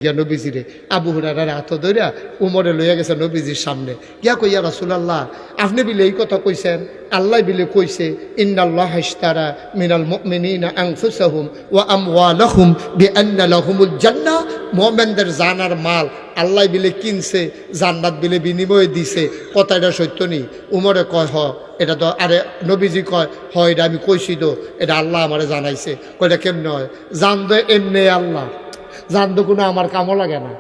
নবীজিরে আবু হুরায়রার হাত ধইরা উমরে লইয়া গেছে নবীজির সামনে গিয়া কইয়া রাসূলুল্লাহ আপনি বিলে এই কথা কইছেন আল্লাহ বিলে কইছে ইন্নাল্লাহা ইশতারা মিনাল মুমিনিনা আনফুসাহুম ওয়া আমওয়ালাহুম বিআন্না লাহুমুল জান্নাহ মুমিনদের জান আর মাল আল্লাহ বিলে কিনছে জান্নাত বিলে বিনিময়ে দিছে কথাটা সত্য নি উমরে কয় হ এটা তো আরে নবীজি কয় হয় এটা আমি কইছি তো এটা আল্লাহ আমারে জানাইছে কয়টা কেমনে হয় জান দে এমনি আল্লাহ জানতো কোনো আমার কামও লাগে না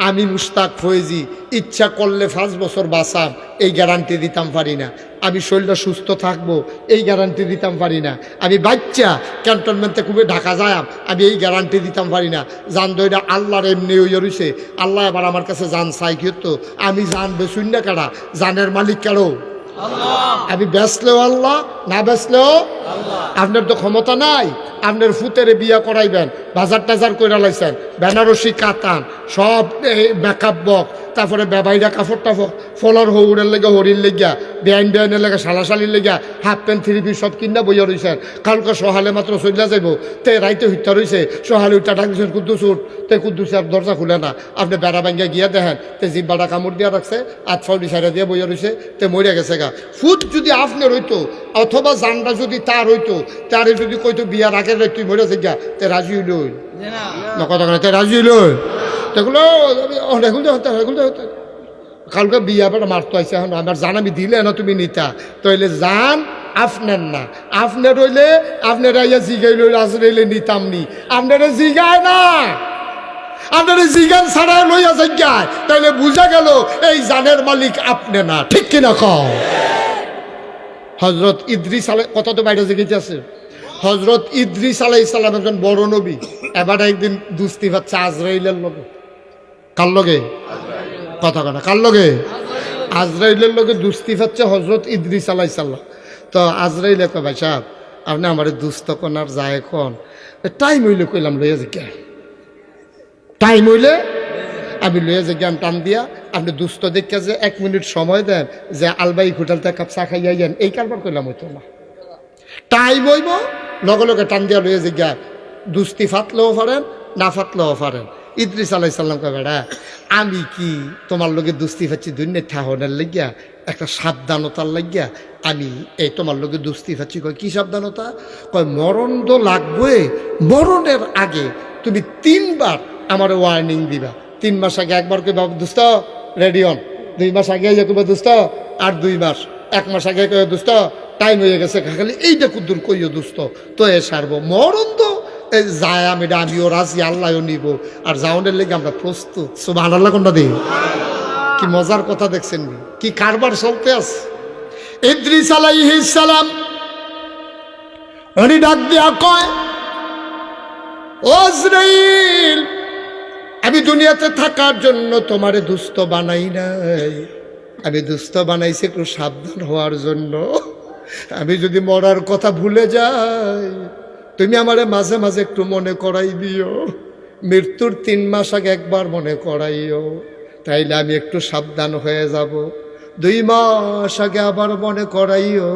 আমি মুশতাক ফয়েজি ইচ্ছা করলে 5 বছর বাঁচাম এই গ্যারান্টি দিতাম পারি না আমি শরীরটা সুস্থ থাকবো এই গ্যারান্টি দিতাম পারি না আমি বাচ্চা ক্যান্টনমেন্টে খুবই ঢাকা যায় আমি এই গ্যারান্টি দিতাম পারি না জানতো এটা আল্লাহর এমনি হইয়া রইছে আল্লাহ এবার আমার কাছে জান চাই কিন্তু আমি জান বেচুন না কারা জানের মালিক কারো আমি বেচলেও আল্লাহ না বেচলেও আপনার তো ক্ষমতা নাই আপনার ফুতেরে বিয়া করাইবেন বাজার টাজার কইরা লাইছেন বেনারসি কাতান সব মেকআপ বক্স তারপরে বেবাইরা কাপড় টাপড় ফলর হৌরের লেগে হরির লেগিয়া বেআইনের লেগে সালাশালির লেগিয়া হাফ প্যান্ট থ্রি পিস সব কিনা বইয়া রয়েছেন কালকে সহালে মাত্র চলিয়া যাইব তে রাইতে হত্যা রয়েছে সহালে উঠা ডাক দিয়েছেন কুদ্দুস উঠ তে কুদ্দুসে আর দরজা খুলে না আপনি বেড়া ভাঙ্গিয়া গিয়া দেখেন তে জিব্বাটা কামড় দিয়া রাখছে আর ফাউডি সাইডা দিয়ে বইয়া রয়েছে তে মরিয়া গেছে গা ফুট যদি আপনার হইতো অথবা জানটা যদি তার হইতো তারে যদি কইতো বিয়ার আগের রাত তুই মরে গা তে রাজি হইল না কথা তে রাজি হইল দেখলো কালকে বিয়া বেটা মারতো আইসে এখন আমার জান আমি দিলে না তুমি নিতা তাইলে জান আপনার না আপনার রইলে আপনারা ইয়া জিগাই লইলে আজরাইলে নিতাম নি আপনারা জিগায় না আপনারা জিগান ছাড়া লইয়া জিগায় তাইলে বুঝা গেল এই জানের মালিক আপনি না ঠিক কিনা কও হযরত ইদ্রিস কথা তো বাইরে জিগাইতে আছে হযরত ইদ্রিস আলাইহিস সালাম একজন বড় নবী এবার একদিন দুস্তি হচ্ছে আজরাইলের লগে কার লগে কথা না কার লগে আজরাইলের লগে দুস্তি হচ্ছে হযরত ইদ্রিস আলাইহিস সালাম তো আজরাইলে কয় ভাই সাহেব আপনি আমার দুস্থ কোনার যায় কোন টাইম হইলে কইলাম লইয়া যে কে টাইম হইলে আমি লইয়া যে জ্ঞান টান দিয়া আপনি দুস্থ দেখে যে 1 মিনিট সময় দেন যে আলবাই হোটেলতে কাপ চা খাইয়া যান এই কারবার কইলাম হইতো না টাইম হইব লগে লগে টান দিয়া লইয়া যে জ্ঞান দুস্তি ফাতলেও পারেন না ফাতলেও পারেন ইদ্রিস আলাইহিস সালাম কয় বেড়া আমি কি তোমার লগে দুস্তি ফাচ্ছি দুনিয়া ঠাহনের লাগিয়া একটা সাবধানতার লাগিয়া আমি এই তোমার লগে দুস্তি ফাচ্ছি কয় কি সাবধানতা কয় মরণ তো লাগবে মরণের আগে তুমি 3 বার আমার ওয়ার্নিং দিবা 3 মাস আগে একবার কই বাবা দোস্ত রেডি অন 2 মাস আগে যে কইবা দোস্ত আর 2 মাস 1 মাস আগে কই দোস্ত টাইম হয়ে গেছে খালি এইটা কুদ্দুর কইও দোস্ত তো এ সারবো মরণ তো যায় আমি আমিও রাজি আল্লাহও নিব আর যাওনের লেগে আমরা প্রস্তুত সুবহানাল্লাহ কোনটা দিই কি মজার কথা দেখছেন কি কারবার চলতে আছে ইদ্রিস আলাইহিস সালাম উনি ডাক দিয়া কয় ও আজরাইল আমি দুনিয়াতে থাকার জন্য তোমারে দুস্থ বানাই নাই আমি দুস্থ বানাইছি একটু সাবধান হওয়ার জন্য আমি যদি মরার কথা ভুলে যাই তুমি আমারে মাঝে মাঝে একটু মনে করাই দিও মৃত্যুর 3 মাস আগে একবার মনে করাইও তাইলে আমি একটু সাবধান হয়ে যাব 2 মাস আগে আবার মনে করাইও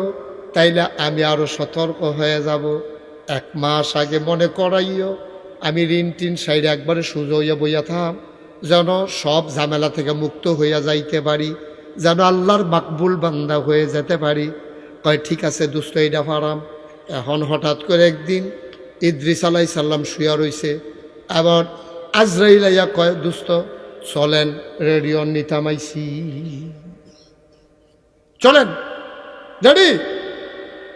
তাইলে আমি আরো সতর্ক হয়ে যাব 1 মাস আগে মনে করাইও আমি ঋণ টিন সাইডে একবারে সোজা হইয়া বইয়া থাম যেন সব ঝামেলা থেকে মুক্ত হইয়া যাইতে পারি যেন আল্লাহর মাকবুল বান্দা হয়ে যেতে পারি কয় ঠিক আছে দুস্থ এইটা ফারাম এখন হঠাৎ করে একদিন ইদ্রিস আলাইহিস সালাম শুয়া রইছে আবার আজরাইল আইয়া কয় দুস্থ চলেন রেডিও নিতামাইছি চলেন রেডি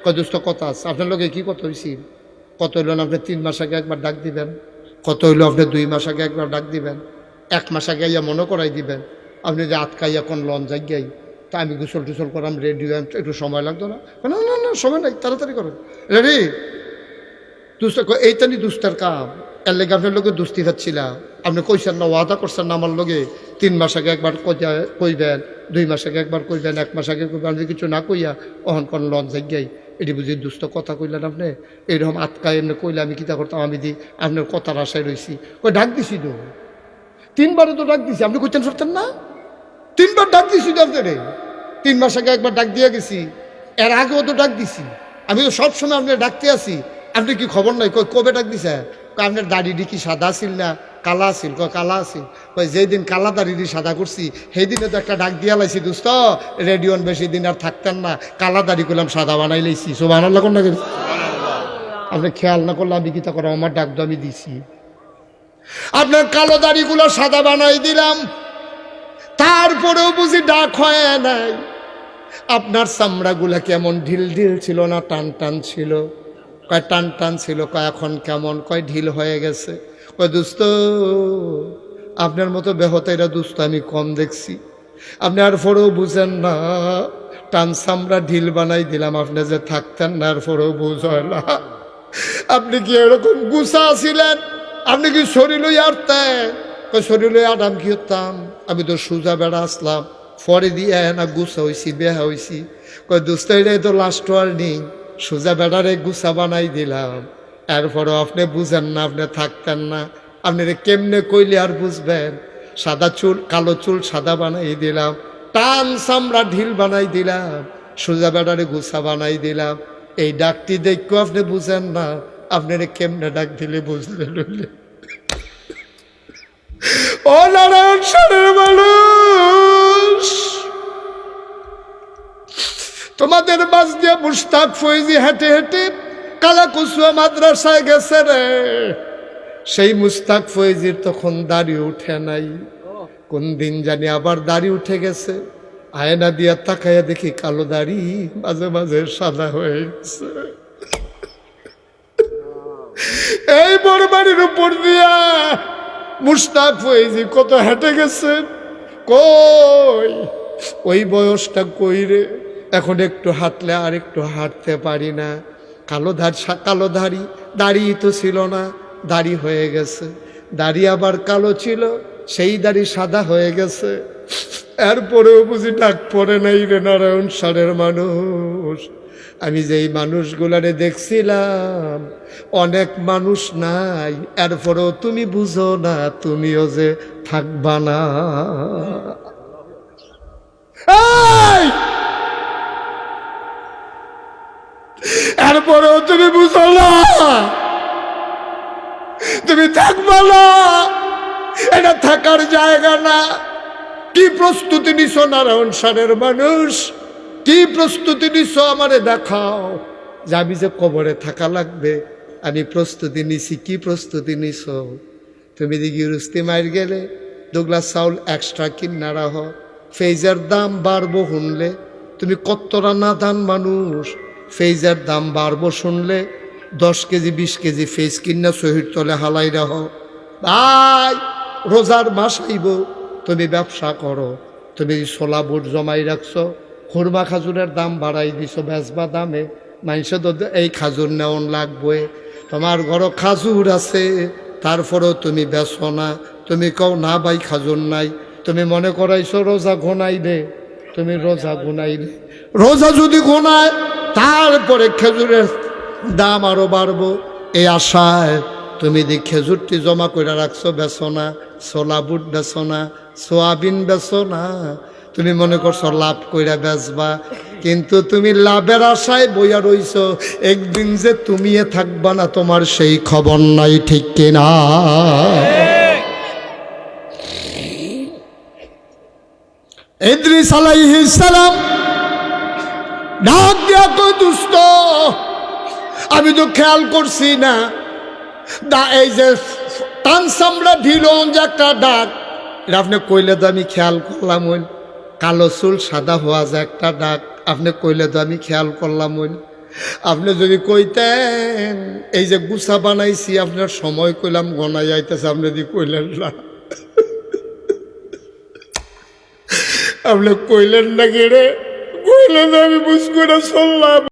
কয় দুস্থ কথা আছে আপনার লোকে কি কথা হয়েছি কত হইল আপনি 3 মাস আগে একবার ডাক দিবেন কত হইল আপনি 2 মাস আগে একবার ডাক দিবেন 1 মাস আগে ইয়া মনে করাই দিবেন আপনি যে আটকাইয়া কোন লন যাই তা আমি গোসল টুসল করাম রেডিও একটু সময় লাগতো না না না না সময় নাই তাড়াতাড়ি করেন রেডি দুস্ত এইটা নি দুস্তার কাম এর লেগে আপনার লোকে দুস্তি খাচ্ছিলাম আপনি কইছেন না ওয়াদা করছেন না আমার লগে 3 মাস আগে একবার কইবেন 2 মাস আগে একবার কইবেন 1 মাস আগে কইবেন আমি কিছু না কইয়া অহন কোন লন যাই এটি বুঝি দুস্থ কথা কইলেন আপনি এইরকম আটকায় এমনি কইলে আমি কিতা করতাম আমি দি আপনার কথার আশায় রয়েছি কই ডাক দিছি তো 3 বারে তো ডাক দিছি আপনি কইতেন সরতেন না 3 বার ডাক দিছি তো আপনারে 3 মাস আগে একবার ডাক দিয়ে গেছি এর আগেও তো ডাক দিছি আমি তো সবসময় আপনার ডাকতে আসি আপনি কি খবর নাই কবে ডাক দিছে আপনার দাড়িটি কি সাদা ছিল না কালা আছিল? কয় কালা আছিল। কয় যেদিন কালা দাড়িটি সাদা করছি সেই দিনে তো একটা ডাক দিয়া লাইছি দোস্ত, রেডিওন বেশি দিন আর থাকতেন না, কালা দাড়ি করলাম সাদা বানাই লাইছি। সুবহানাল্লাহ কোন না? আপনি খেয়াল না করলে আমি কিতা করো, আমার ডাক তো আমি দিছি। আপনার কালো দাড়িগুলো সাদা বানাই দিলাম, তারপরেও বুঝি ডাক হয় নাই। আপনার চামড়াগুলা কেমন ঢিল ঢিল ছিল না টান টান ছিল? কয় টান টান ছিল। কয় এখন কেমন? কয় ঢিল হয়ে গেছে। কয় দোস্ত আপনার মতো বেহতেরা দোস্ত আমি কম দেখছি, আপনি আর পরেও বুঝেন না, টান চামড়া ঢিল বানাই দিলাম, আপনি যে থাকতেন না আর পরেও বুঝ হয় না। আপনি কি এরকম গুছা ছিলেন? আপনি কি শরীর লই আটতেন? কই শরীর লই আটাম কি হতাম? আমি তো সোজা বেড়া আসলাম, পরে দিয়ে না গুছা হয়েছি, বেহা হয়েছি। কই দোস্ত এটাই তো লাস্ট ওয়ার্নিং, সোজা বেড়ারে গুছা বানাই দিলাম, এরপরও আপনি বুঝেন না, আপনি থাকতেন না। আপনি কেমনে কইলে আর বুঝবেন? সাদা চুল কালো চুল সাদা বানাই দিলাম, টান চামড়া ঢিল বানাই দিলাম, সোজা বেড়ারে গুছা বানাই দিলাম। এই ডাকটি দেখো আপনি বুঝেন না, আপনারে কেমনে ডাক দিলে বুঝলেন? ও নারায়ণ সারের মানুষ, তোমাদের মাঝ দিয়ে মুশতাক ফৈজি হেঁটে হেঁটে কালাকুসুয়া মাদ্রাসায় গেছে রে। সেই মুশতাক ফৈজির তখন দাড়ি উঠে নাই, কোন দিন জানি আবার দাড়ি উঠে গেছে। আয়না দিয়া তাকাইয়া দেখি কালো দাড়ি মাঝে মাঝে সাদা হয়ে গেছে। এই বড় বাড়ির উপর দিয়া মুশতাক ফৈজি কত হেঁটে গেছে, কই ওই বয়সটা কই রে? এখন একটু হাঁটলে আর একটু হাঁটতে পারি না। কালো দাড়ি তো ছিল না, দাড়ি হয়ে গেছে। দাড়ি আবার কালো ছিল, সেই দাড়ি সাদা হয়ে গেছে। এরপরেও বুঝি ডাক পড়ে নাই রে নারায়ণ সারের মানুষ। আমি যেই মানুষগুলারে দেখছিলাম অনেক মানুষ নাই, এরপরেও তুমি বুঝো না তুমিও যে থাকবা না। এরপরেও তুমি বুঝো না তুমি থাকবা না, এটা থাকার জায়গা না। কি প্রস্তুতি নিছ নারায়ণ সারের মানুষ? কি প্রস্তুতি নিছ আমারে দেখাও। যে আমি যে কবরে থাকা লাগবে আমি প্রস্তুতি নিছি। কি প্রস্তুতি নিছ? তুমি দেখি রুস্তি মার গেলে দুগলা চাউল এক্সট্রা কিনা রাহ, ফেজের দাম বাড়বো শুনলে তুমি কতটা নাদান মানুষ। ফেজের দাম বাড়বো শুনলে 10 কেজি 20 কেজি ফেজ কিনা শহীদ তলে হালাই রাহ। ভাই রোজার মাস আইব, তুমি ব্যবসা করো, তুমি ছোলা বুট জমাই রাখছো, খুরমা খাজুরের দাম বাড়াই দিছো বেচবা দামে, মানুষে তো এই খাজুর নেওয়ান লাগবে। তোমার ঘর খাজুর আছে, তারপরেও তুমি বেচো না। তুমি কও না ভাই খাজুর নাই, তুমি মনে করাইছো রোজা ঘনাইবে। তুমি রোজা ঘনাইলে, রোজা যদি ঘনায় তারপরে খেজুরের দাম আরো বাড়বো, এই আশায় তুমি দি খেজুরটি জমা করে রাখছো, বেচো না। ছোলা বুট বেচো না, সোয়াবিন বেচো না। তুমি মনে করছো লাভ কইরা বেচবা, কিন্তু তুমি লাভের আশায় বইয়া রইছ। একদিন যে তুমি থাকবা না তোমার সেই খবর নাই, ঠিক কিনা? ইদ্রিস আলাইহিস সালাম ডাক দিয়া কই দুষ্ট আমি তো খেয়াল করছি না, এই যে টান চামড়া ঢিলন যে একটা ডাক, এটা আপনি কইলে তো আমি খেয়াল করলাম। ওই কালো চুল সাদা হওয়া যে একটা ডাক, আপনি কইলে তো আমি খেয়াল করলাম। ওই আপনি যদি কইতেন এই যে গুছা বানাইছি, আপনার সময় কইলাম গনাই আইতেছে, আপনি যদি কইলেন না। আপনি কইলেন না কে রে? কইলে তো আমি বুঝ করে চললাম।